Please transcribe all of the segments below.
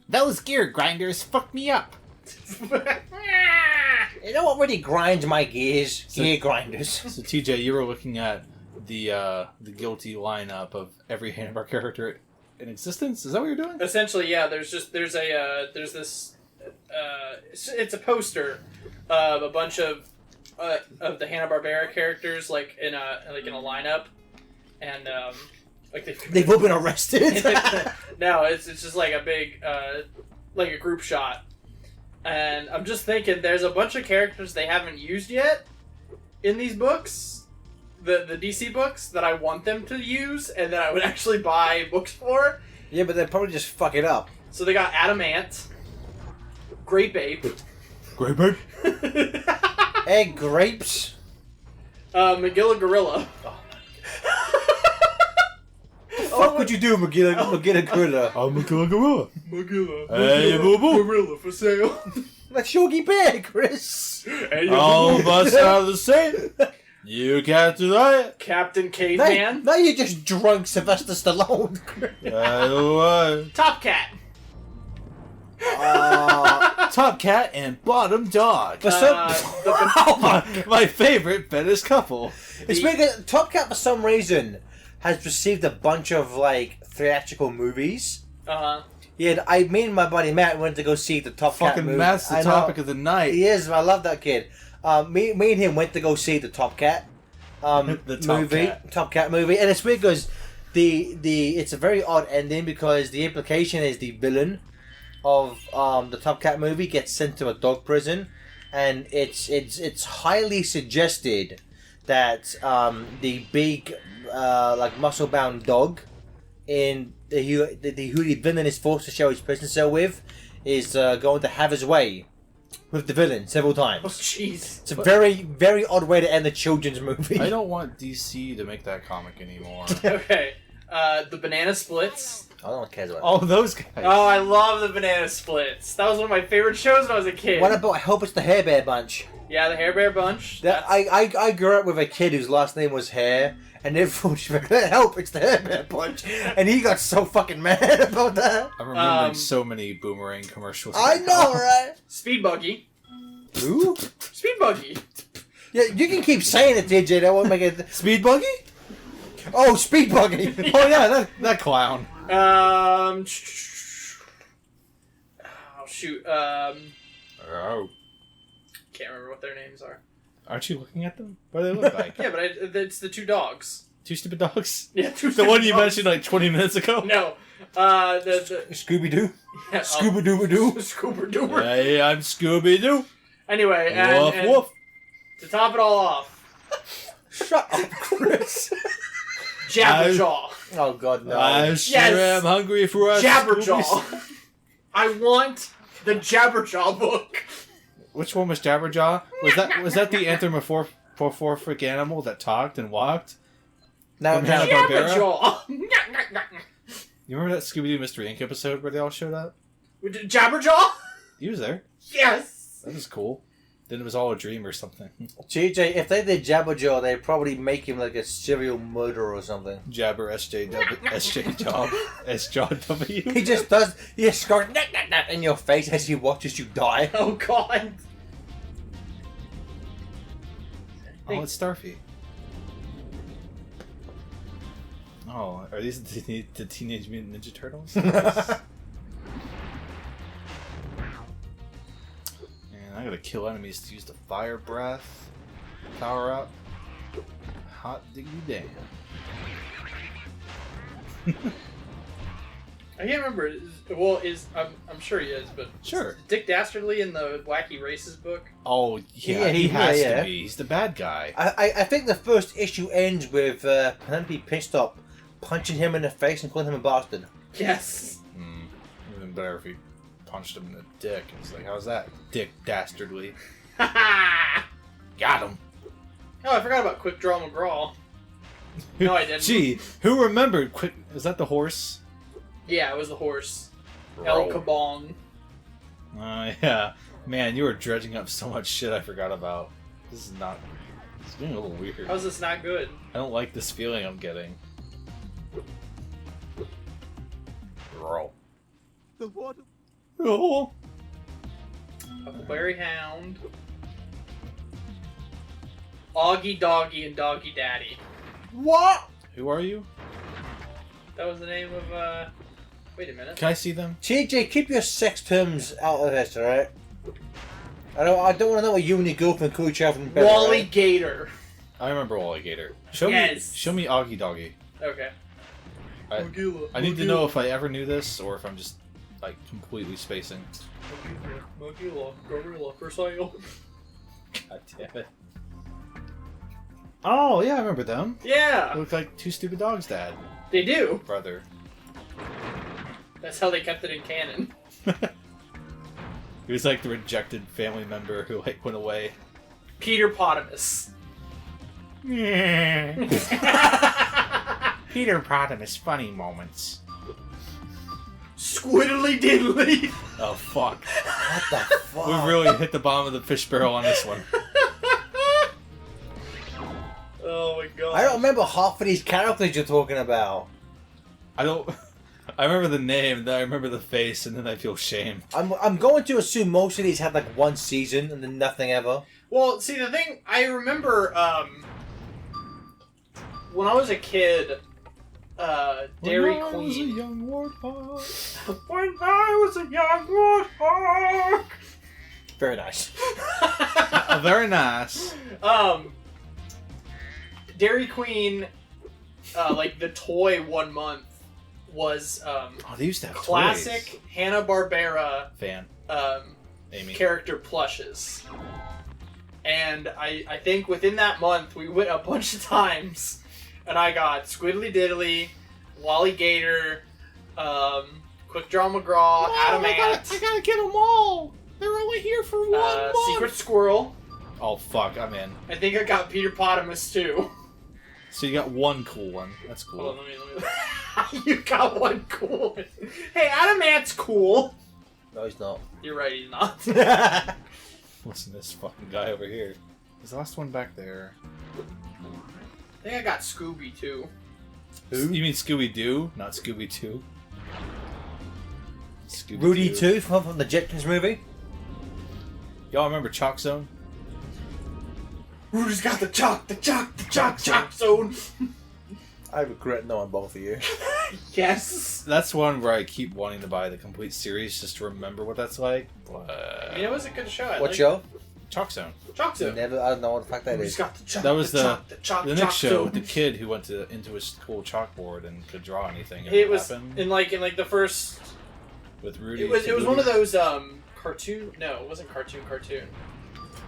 Those gear grinders fucked me up. You know what really grinds my gears? Gear grinders. So TJ, you were looking at the guilty lineup of every Hanna-Barbera character in existence. Is that what you're doing? Essentially, yeah. There's this. It's a poster of a bunch of the Hanna-Barbera characters like in a lineup, and like They've all been arrested. No, it's just like a big like a group shot, and I'm just thinking there's a bunch of characters they haven't used yet in these books, the DC books, that I want them to use and that I would actually buy books for. Yeah, but they'll probably just fuck it up. So they got Adamant, Grape Ape, Great bird. Egg grapes. Magilla Gorilla. What would you do, Magilla Gorilla? I'm a killer gorilla. Magilla. Hey, boo-boo. Gorilla for sale. That's Yogi Bear, Chris. Hey, All of us are the same. You can't deny it. Captain Caveman. Now you just drunk Sylvester Stallone. Top Cat. Top Cat and Bottom Dog. For some, my favorite Venice couple. it's because Top Cat for some reason has received a bunch of like theatrical movies. Yeah, me and my buddy Matt went to go see the Top Cat Fucking movie. Matt's the topic of the night. He is. I love that kid. Me and him went to go see the Top Cat The Top movie. Cat. Top Cat movie, and it's weird because it's a very odd ending because the implication is the villain of the Top Cat movie gets sent to a dog prison, and it's highly suggested that the big like muscle bound dog in who the villain is forced to share his prison cell with is going to have his way with the villain several times. Oh, jeez. It's a very, very odd way to end a children's movie. I don't want DC to make that comic anymore. Okay. The Banana Splits. I don't care about Oh, those guys. Oh, I love the Banana Splits. That was one of my favorite shows when I was a kid. What about I Hope It's the Hair Bear Bunch? Yeah, the Hair Bear Bunch. I grew up with a kid whose last name was Hair, and everyone was like, help, it's the Hair Bear Bunch. And he got so fucking mad about that. I'm remembering so many Boomerang commercials. I know, right? Speed Buggy. Who? Speed Buggy. Yeah, you can keep saying it, DJ. That won't make it. Speed Buggy? Oh, Speed Buggy. Oh yeah, that clown. Oh, shoot. Oh. Can't remember what their names are. Aren't you looking at them? What do they look like? Yeah, but it's the two dogs. Two stupid dogs? Yeah, two The one you dogs. mentioned like 20 minutes ago? No. The Scooby Doo. yeah, Scooby Doo Doo. Scoober Doober. Hey, I'm Scooby-Doo. Anyway, Woof, and woof. to top it all off, Shut up, Chris. Jabberjaw. Oh God, no. I sure Yes. am hungry for a Jabberjaw. Scooby- I want the Jabberjaw book. Which one was Jabberjaw? Was that the anthropomorphic animal that talked and walked? Now, From now, Hanna-Barbera? Jabberjaw. You remember that Scooby-Doo Mystery Inc. episode where they all showed up? Jabberjaw? He was there. Yes. That was cool. Then it was all a dream or something. GJ, if they did Jabberjaw, they'd probably make him like a serial murderer or something. Jabber SJ Jaw S Jaw W. He just does. He just goes in your face as he watches you die. Oh God. Oh, it's Starfy. Oh, are these the Teenage Mutant Ninja Turtles? Man, I gotta kill enemies to use the fire breath. Power up. Hot diggity damn. I can't remember. I'm sure he is, but Sure. is Dick Dastardly in the Wacky Races book? Oh, yeah, he has to be. He's the bad guy. I think the first issue ends with Penelope Pitstop punching him in the face and calling him a bastard. Yes. Even better if he punched him in the dick. It's like, how's that? Dick Dastardly. Got him. Oh, I forgot about Quick Draw McGraw. No, I didn't. Gee, who remembered Quick... Is that the horse? Yeah, it was the horse. El Bro. Kabong. Yeah. Man, you were dredging up so much shit I forgot about. This is not... It's getting a little weird. How's this not good? I don't like this feeling I'm getting. Roll. The water Oh. Huckleberry Hound. Augie Doggy and Doggy Daddy. What? Who are you? That was the name of, wait a minute. Can I see them? TJ, keep your sex terms out of this, alright? I don't want to know what you and your girlfriend call each other in bed. Wally right? Gator. I remember Wally Gator. Show Yes. me Augie Doggy. Okay. I need to know if I ever knew this or if I'm just like completely spacing. Magilla, gorilla for sale. God damn it. Oh yeah, I remember them. They Yeah, look like Two Stupid Dogs' dad, they do. brother. That's how they kept it in canon. He was like the rejected family member who like went away. Peter Potamus. Peter Potamus funny moments. Squiddly diddly. Oh fuck. What the fuck? We really hit the bottom of the fish barrel on this one. Oh my god. I don't remember half of these characters you're talking about. I don't. I remember the name, then I remember the face, and then I feel shame. I'm going to assume most of these had like one season and then nothing ever. Well, see, the thing, I remember, when I was a kid, Dairy When I was a Queen. young warthog. When I was a young warthog. Very nice. Very nice. Dairy Queen, like the toy 1 month was Oh, they used to have classic toys. Hanna-Barbera Fan. Amy. character plushes. And I think within that month we went a bunch of times and I got Squiddly Diddly, Wally Gator, Quick Draw McGraw, Adamant, I gotta get them all. They're only here for 1 month. Secret Squirrel. Oh fuck, I'm in. I think I got Peter Potamus too. So you got one cool one. That's cool. Hold on, let me. You got one cool one. Hey, Adamant's cool. No, he's not. You're right, he's not. Listen to this fucking guy over here. There's the last one back there. I think I got Scooby too. Who? You mean Scooby Doo, not Scooby 2? Rudy 2 from the Jetsons movie. Y'all remember Chalk Zone? Rudy's got the chalk zone. I regret knowing both of you. Yes. That's one where I keep wanting to buy the complete series just to remember what that's like. But I mean, it was a good show. What show? Chalk Zone. Chalk zone. Never. I don't know what the fuck that Rudy's is. got the chalk. That was the chalk next show with zone. the kid who went into his school chalkboard and could draw anything. It was happened in like the first. with Rudy. It was Rudy. one of those cartoon. No, it wasn't cartoon.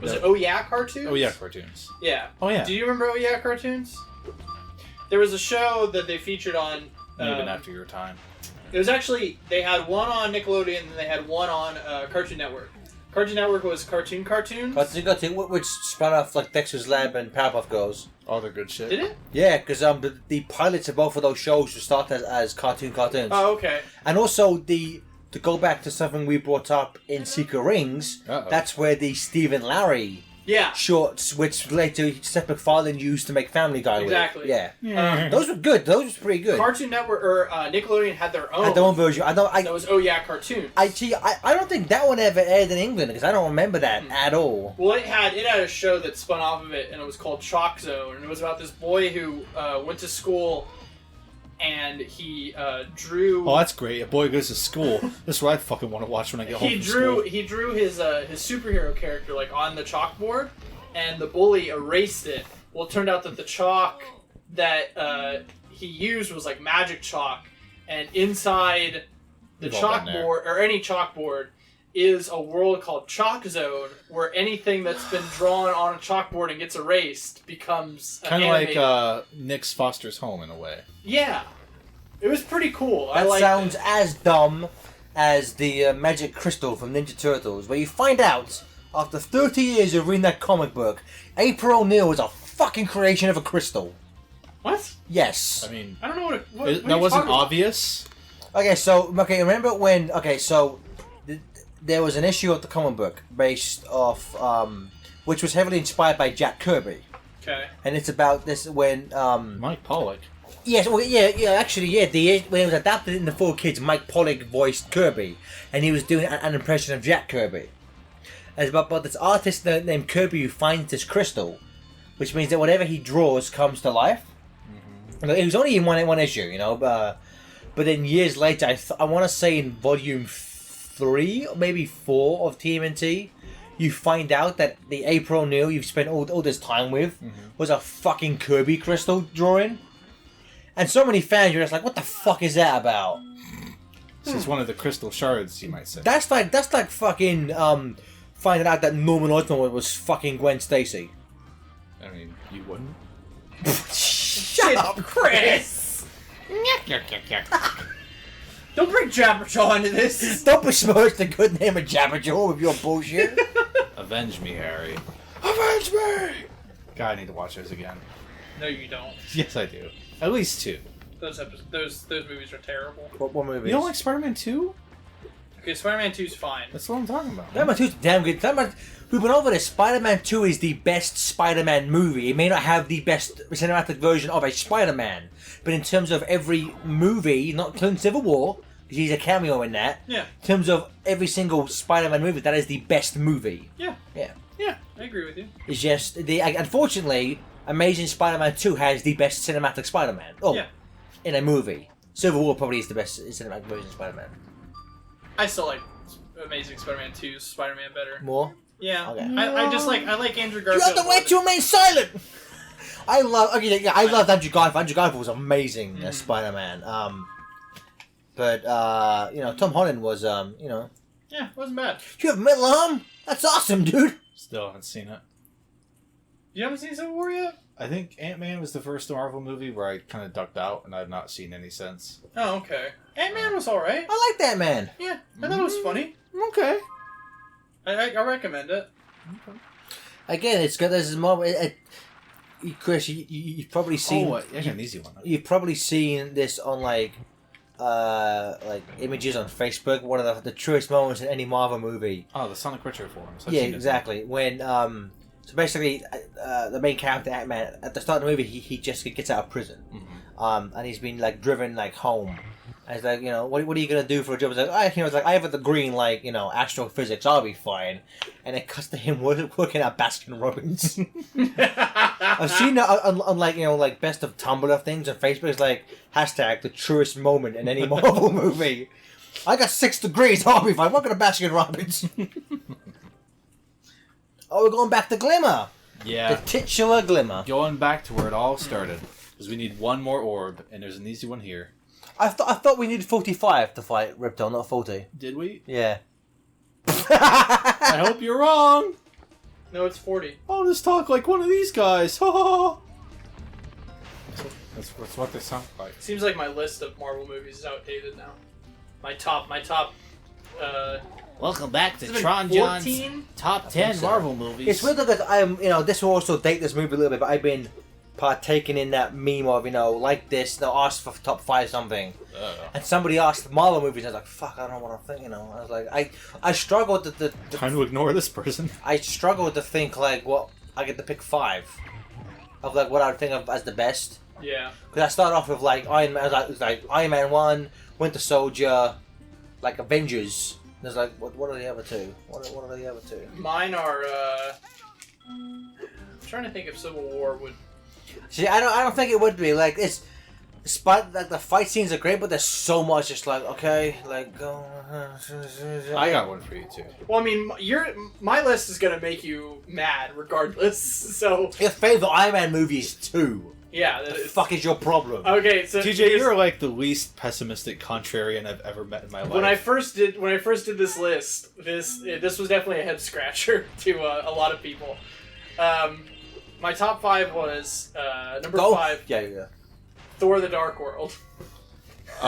Was No. it Oh Yeah cartoons? Oh yeah, cartoons. Yeah. Oh yeah. Do you remember Oh Yeah cartoons? There was a show that they featured on. Even after your time. It was actually they had one on Nickelodeon and they had one on Cartoon Network. Cartoon Network was Cartoons. Cartoon, which spun off like Dexter's Lab and Powerpuff Girls. All the good shit. Did it? Yeah, because the pilots of both of those shows were started as cartoons. Oh, okay. And also to go back to something we brought up in Secret Rings, Uh-oh. that's where the Steve and Larry Yeah. shorts, which later Seth MacFarlane used to make Family Guy Exactly. with. Yeah. Those were good. Those were pretty good. Cartoon Network or Nickelodeon had their own. Had their own version. I know. That was Oh Yeah Cartoon. I don't think that one ever aired in England because I don't remember that at all. Well, it had a show that spun off of it, and it was called Chalk Zone, and it was about this boy who went to school, and he drew. Oh, that's great. A boy goes to school. That's what I fucking want to watch when I get home from school. He drew his superhero character like on the chalkboard, and the bully erased it. Well, it turned out that the chalk that he used was like magic chalk, and inside the We've all been there. chalkboard or any chalkboard is a world called Chalk Zone, where anything that's been drawn on a chalkboard and gets erased becomes Kind of like animated. Nick's Foster's Home in a way. Yeah, it was pretty cool. I That liked sounds it. as dumb as the Magic Crystal from Ninja Turtles, where you find out after 30 years of reading that comic book, April O'Neil was a fucking creation of a crystal. What? Yes. I mean, I don't know what. What that are you wasn't talking about? obvious. Okay, remember when? Okay, so there was an issue of the comic book based off, which was heavily inspired by Jack Kirby, Okay. and it's about this when Mike Pollock. Yes, well, yeah. Actually, yeah. When it was adapted in the 4Kids, Mike Pollock voiced Kirby, and he was doing an impression of Jack Kirby. As but this artist named Kirby who finds this crystal, which means that whatever he draws comes to life. Mm-hmm. It was only in one issue, you know. But then years later, I want to say in volume 3 or maybe 4 of TMNT, you find out that the April O'Neil you've spent all this time with was a fucking Kirby crystal drawing. And so many fans are just like, what the fuck is that about? This is one of the crystal shards, you might say. That's like fucking finding out that Norman Osborn was fucking Gwen Stacy. I mean, you wouldn't. Shut up, Chris! Don't bring Jabberjaw into this. Don't besmirch the good name of Jabberjaw with your bullshit. Avenge me, Harry. Avenge me! God, I need to watch those again. No, you don't. Yes, I do. At least 2. Those movies are terrible. What movie? You don't like Spider-Man 2? Okay, Spider-Man 2's fine. That's what I'm talking about. Spider-Man 2's damn good. We've been over this. Spider-Man 2 is the best Spider-Man movie. It may not have the best cinematic version of a Spider-Man, but in terms of every movie, not including Civil War, because he's a cameo in that. Yeah. In terms of every single Spider-Man movie, that is the best movie. Yeah. Yeah. Yeah, I agree with you. It's just unfortunately, Amazing Spider-Man 2 has the best cinematic Spider-Man. Oh, Yeah. in a movie. Civil War probably is the best cinematic version of Spider-Man. I still like Amazing Spider-Man 2's Spider-Man better. More? Yeah. Okay. I like Andrew You Garfield. have the right to remain silent. I love Andrew Garfield. Andrew Garfield was amazing as Spider-Man. But Tom Holland was Yeah, it wasn't bad. You have a metal arm? That's awesome, dude. Still haven't seen it. You haven't seen Civil War yet? I think Ant-Man was the first Marvel movie where I kind of ducked out, and I've not seen any since. Oh, okay. Ant-Man was alright. I like that man. Yeah, I thought it was funny. Okay. I recommend it. Again, it's good. There's more. Chris, you've probably seen. I got an easy one. You've probably seen this on like images on Facebook. One of the truest moments in any Marvel movie. Oh, the Sonic Richard forums. Yeah, exactly. When so basically, the main character Ant-Man at the start of the movie, he just gets out of prison, and he's been like driven like home. And he's like, what are you gonna do for a job? He's like, I have a degree in astrophysics. I'll be fine. And it cuts to him working at Baskin Robbins. I've seen that on best of Tumblr things on Facebook. It's like hashtag the truest moment in any Marvel movie. I got 6 degrees. I'll be fine. Working at Baskin Robbins. Oh, we're going back to Glimmer. Yeah. The titular Glimmer. Going back to where it all started. Because we need one more orb, and there's an easy one here. I thought we needed 45 to fight Ripto, not 40. Did we? Yeah. I hope you're wrong. No, it's 40. I'll just talk like one of these guys. That's what they sound like. Seems like my list of Marvel movies is outdated now. My top. Welcome back to Has it been Tron 14? John's Top think 10 so. Marvel movies. It's weird because this will also date this movie a little bit, but I've been partaking in that meme of, like this, ask for top 5 something. And somebody asked Marvel movies, and I was like, fuck, I don't know what I'm thinking, I was like, I struggle with the Time to ignore this person. I struggle to think, what I get to pick 5 of, what I would think of as the best. Yeah. Because I started off with, Iron Man, it was like Iron Man 1, Winter Soldier, Avengers. There's what are the other 2? What are the other 2? Mine are, I'm trying to think if Civil War would... See, I don't think it would be it's the fight scenes are great, but there's so much. Just okay, go. I got one for you too. Well, I mean, my list is gonna make you mad regardless. So Your favorite Iron Man movie is 2. yeah, The fuck is your problem? Okay, so TJ, you're like the least pessimistic contrarian I've ever met in my life. when I first did this list, this was definitely a head scratcher to a lot of people. My top 5 was number 5. Yeah. Thor: The Dark World. Is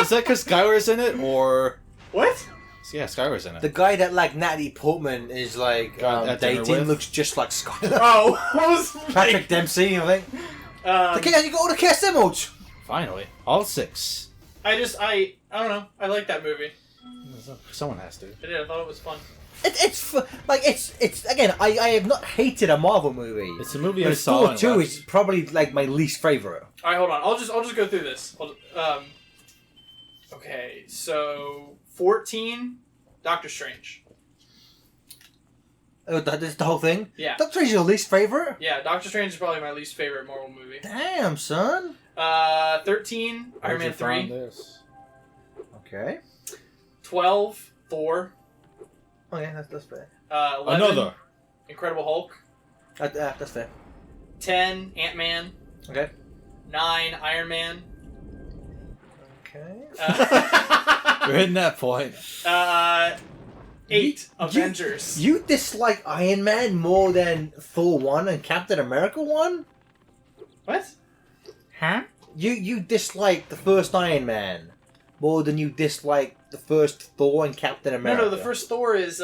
that because Skylar's in it, or What? yeah, Skylar's in it. The guy that Natalie Portman is at dinner dating with? looks just like Skylar. Oh, what was Patrick Dempsey, I think. You got all the cast emotes. Finally, all 6. I don't know. I like that movie. Someone has to. I did. I thought it was fun. It's again. I have not hated a Marvel movie. It's a movie But I saw. Thor and 2 watched. is probably like my least favorite. All right, hold on. I'll just go through this. Okay, so 14, Doctor Strange. Oh, that's the whole thing. Yeah. Doctor Strange is your least favorite. Yeah, Doctor Strange is probably my least favorite Marvel movie. Damn, son. 13, Iron Where'd Man you find 3. this? Okay. 12, Thor. Okay, that's fair. 11, Another. Incredible Hulk. That's fair. 10, Ant-Man. Okay. 9, Iron Man. Okay. We're hitting that point. 8, Avengers. You dislike Iron Man more than Thor 1 and Captain America 1? What? Huh? You dislike the first Iron Man more than you dislike the first Thor and Captain America. No, the first Thor was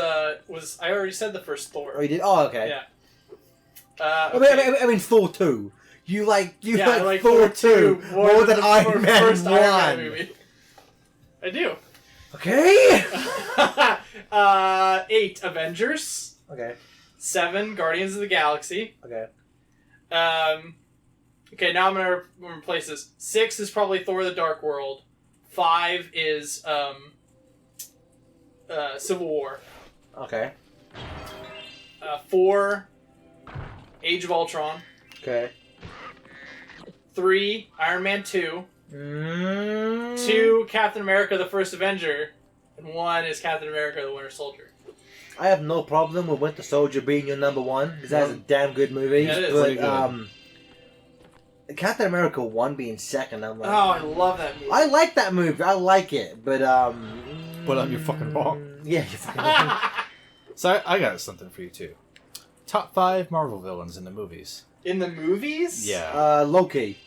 I already said the first Thor. Oh, you did? Oh, okay. Yeah. I mean Thor 2. You like I like Thor 2 more than the Iron Man first 1. Iron Man movie. I do. Okay. 8, Avengers. Okay. 7, Guardians of the Galaxy. Okay. Okay, now I'm gonna replace this. 6 is probably Thor: The Dark World. 5 is Civil War. Okay. 4, Age of Ultron. Okay. 3, Iron Man 2. Mm. 2, Captain America: The First Avenger. And 1 is Captain America: The Winter Soldier. I have no problem with Winter Soldier being your number 1 because that's a damn good movie. Yeah, it is. Pretty But good. Captain America 1 being second, I'm like, Oh, I love that movie. I like that movie. I like it, but But you're fucking wrong. Yeah, you're fucking wrong. So I got something for you too. Top 5 Marvel villains in the movies. In the movies? Yeah. Loki.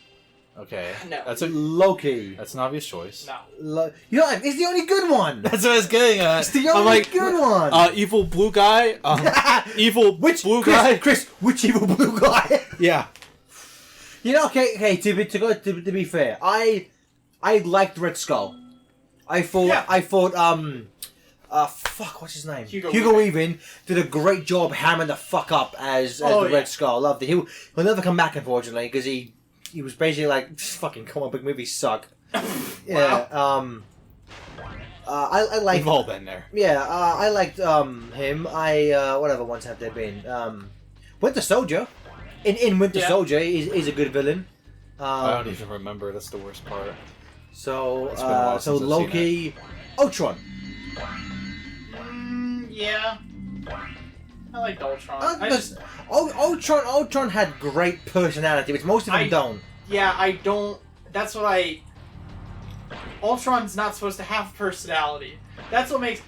Okay. No. That's Loki. an obvious choice. No. You know, it's the only good one. That's what I was getting at. It's the only good one. Evil blue guy. Evil blue Chris, guy. Chris, which evil blue guy? Yeah. You know, okay. To be fair, I liked Red Skull. I thought fuck, what's his name? Hugo Weaving did a great job hamming the fuck up as the Red Skull. I loved it. He'll never come back, unfortunately, because he was basically like, fucking comic book movies suck. Yeah. I like. We've all been there. Yeah, I liked him. What other ones have there been? Winter Soldier. In Winter Soldier, is a good villain. I don't even remember. That's the worst part. So It's been a while since I've seen Loki, Ultron. Yeah. I liked Ultron. Ultron had great personality, which most of them don't. Yeah, I don't. That's what I. Ultron's not supposed to have personality. That's what makes.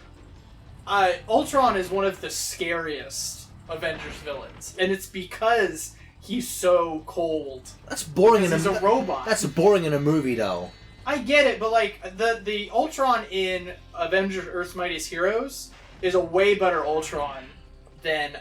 Ultron is one of the scariest Avengers villains, and it's because he's so cold. That's boring Because he's a robot. That's boring in a movie, though. I get it, but like the Ultron in Avengers: Earth's Mightiest Heroes is a way better Ultron than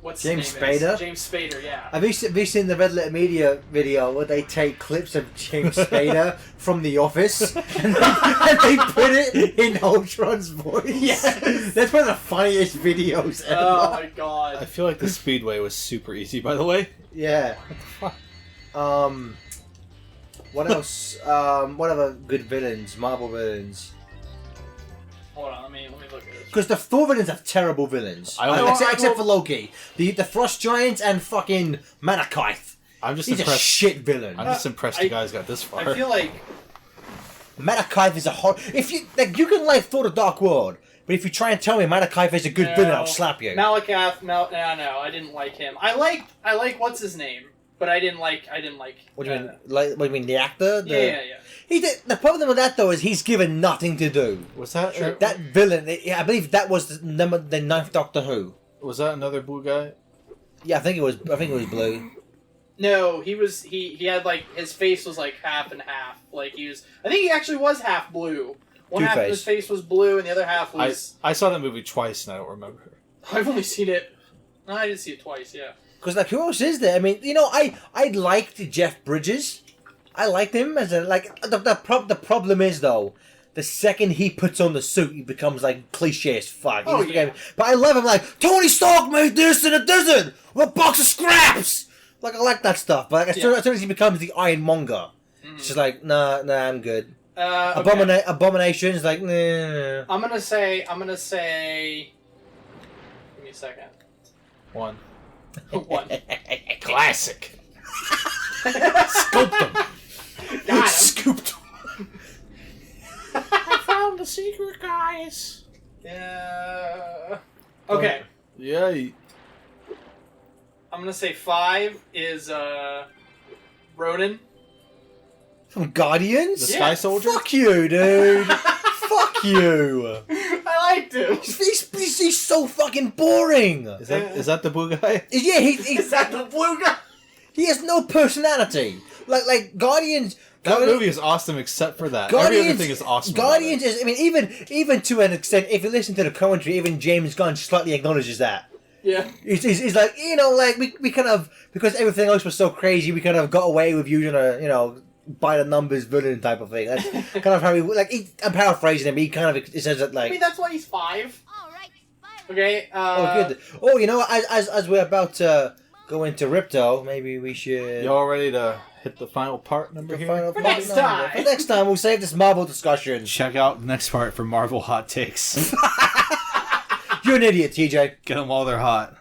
what's James his name Spader? is? James Spader, yeah. Have you seen the Red Letter Media video where they take clips of James Spader from The Office and they put it in Ultron's voice? Yes. That's one of the funniest videos ever. Oh my I god. feel like the Speedway was super easy, by the way. Yeah. What else? What other good villains? Marvel villains? Hold on, let me look at this. Because the Thor villains are terrible villains. Except for Loki. The Frost Giants and fucking Malekith. I'm just He's a impressed. shit villain. I'm just impressed you guys got this far. I feel like Malekith is a if you you can like Thor: The Dark World, but if you try and tell me Malekith is a good villain, I'll slap you. Malekith. No, I didn't like him. I like what's his name, but I didn't like. What do you mean? What do you mean? The actor? Yeah. He did. The problem with that though is he's given nothing to do. Was that That villain, I believe that was the ninth Doctor Who. was that another blue guy? Yeah, I think it was blue. No, he had like his face was like half and half. Like he was. I think he actually was half blue. One half of his face was blue, and the other half was. I saw that movie twice, and I don't remember. I've only seen it. No, I did see it twice. Yeah. Because like who else is there? I mean, you know, I liked Jeff Bridges. I liked him as a the problem is though, the second he puts on the suit, he becomes like cliche as fuck. Oh, He's- yeah. But I love him like, Tony Stark made this and it doesn't! With a box of scraps! Like, I like that stuff. But like, as soon as he becomes the Ironmonger, it's just like, nah, I'm good. Okay. Abomination's like, nah. I'm gonna say. Give me a second. 1. 1. Classic. Scooped him. Got him. Scooped him. I found the secret, guys. Yeah. Okay. Yeah. I'm gonna say 5 is Ronan. From Guardians? The Yeah. Sky Soldier? Fuck you, dude. Fuck you. I liked him. He's so fucking boring. Is that the blue guy? Yeah, Is that the blue guy? he has no personality. Like Guardians. That movie is awesome except for that. Guardians, Every other thing is awesome. about Guardians it. is. I mean, even to an extent, if you listen to the commentary, even James Gunn slightly acknowledges that. Yeah. He's like, like we kind of, because everything else was so crazy, we kind of got away with using a by the numbers villain type of thing. That's kind of how I'm paraphrasing him. He kind of says that I mean, like. that's why he's 5. All right, fire. Okay. Oh, good. Oh, as we're about to go into Ripto, maybe we should. Y'all ready to hit the final part number the here? final For part next number. time. For next time, we'll save this Marvel discussion. Check out the next part for Marvel hot takes. You're an idiot, TJ. Get them while they're hot.